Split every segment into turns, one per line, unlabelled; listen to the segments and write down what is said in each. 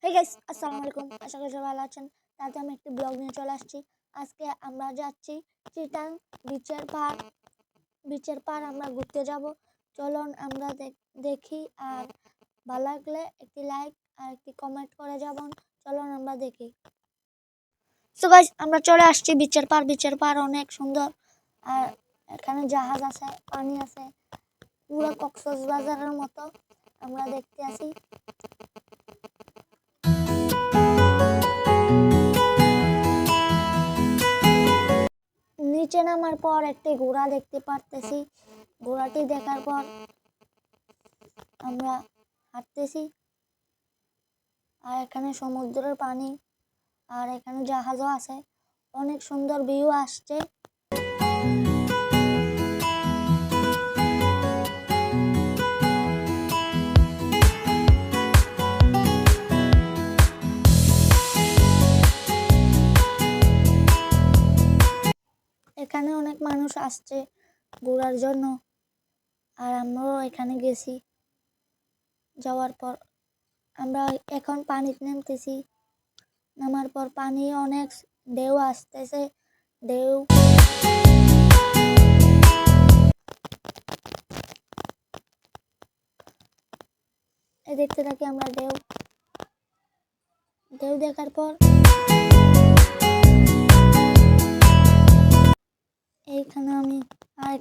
Hey guys, আসসালামু আলাইকুম। আশা করি সবাই ভালো আছেন। তাতে আমি একটি ব্লগ নিয়ে চলে আসছি। আজকে আমরা যাচ্ছি চিটাং বিচের পার আমরা ঘুরতে যাব। চলুন আমরা দেখি, আর ভালো লাগলে একটি লাইক আর একটি কমেন্ট করে যাবেন। চলুন আমরা দেখি। সো গাইস, আমরা চলে আসছি বিচের পার অনেক সুন্দর, আর এখানে জাহাজ আছে, পানি আছে, পুরো কক্সবাজারের মতো আমরা দেখতে আসি। নিচে নামার পর একটি ঘোড়া দেখতে পারতেছি। ঘোড়াটি দেখার পর আমরা হাঁটতেছি, আর এখানে সমুদ্রের পানি, আর এখানে জাহাজও আছে। অনেক সুন্দর ভিউ আসছে। এখানে অনেক মানুষ আসছে ঘোরার জন্য, আর আমরাও এখানে গেছি। যাওয়ার পর আমরা এখন পানিতে নামতেছি। নামার পর পানি অনেক ঢেউ আসতেছে, ঢেউ দেখতে থাকি আমরা। ঢেউ দেখার পর এইখানে আমি আর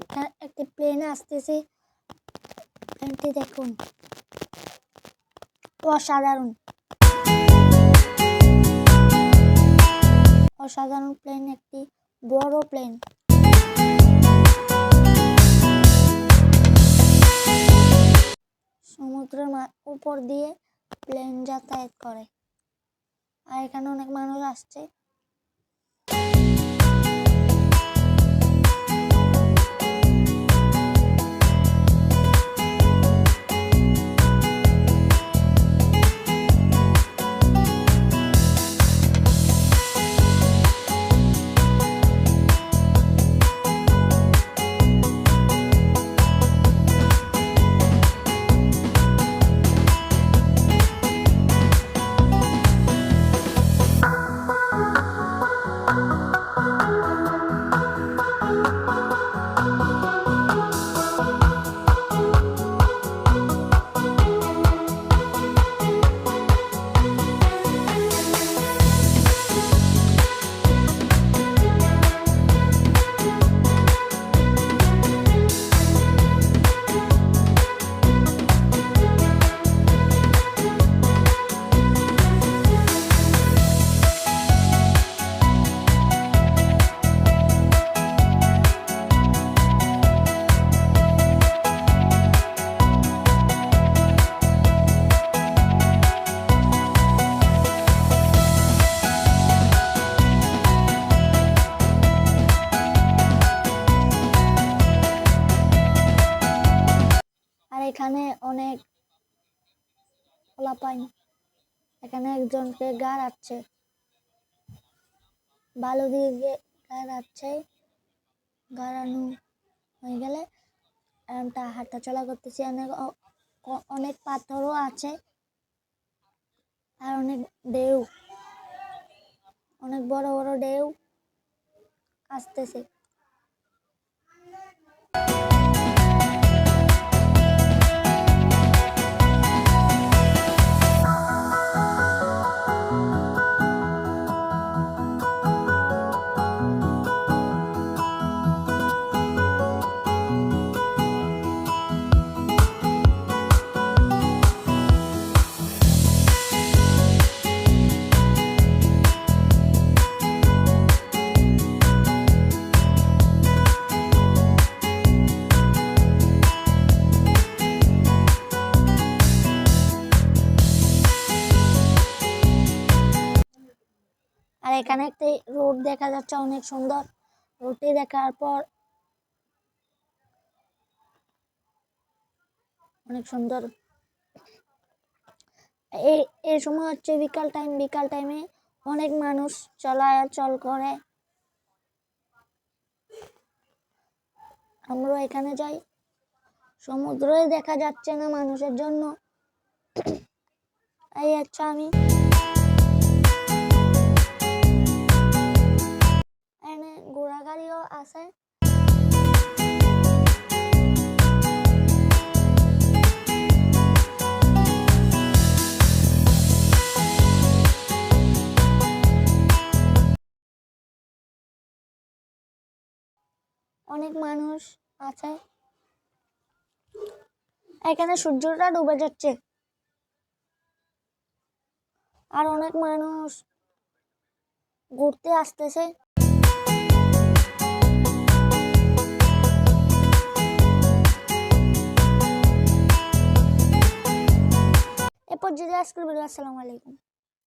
একটি প্লেন আসতেছে। প্লেনটি দেখুন, অসাধারণ অসাধারণ প্লেন, একটি বড় প্লেন। সমুদ্রের উপর দিয়ে প্লেন যাতায়াত করে, আর এখানে অনেক মানুষ আসছে। আর এখানে অনেক পোলাপাইন, এখানে একজনকে গাড়াচ্ছে, বালু দিয়ে গাড়াচ্ছে। গাড়ানো হয়ে গেলে হাঁটা চলা করতেছি। অনেক পাথরও আছে, আর অনেক ঢেউ, অনেক বড় বড় ঢেউ আসতেছে। আর এখানে একটি রোড দেখা যাচ্ছে, অনেক সুন্দর। রোডটি দেখার পর অনেক সুন্দর। এই সময় হচ্ছে বিকাল টাইমে অনেক মানুষ চলাচল করে। আমরা এখানে যাই। সমুদ্রই দেখা যাচ্ছে না মানুষের জন্য, এই আচ্ছা আমি এখানে ঘোড়া গাড়িও আছে। অনেক মানুষ আছে। এখানে সূর্যটা ডুবে যাচ্ছে আর অনেক মানুষ ঘুরতে আসতেছে। এরপর যদি আজকের ভিডিও। আসসালামু আলাইকুম।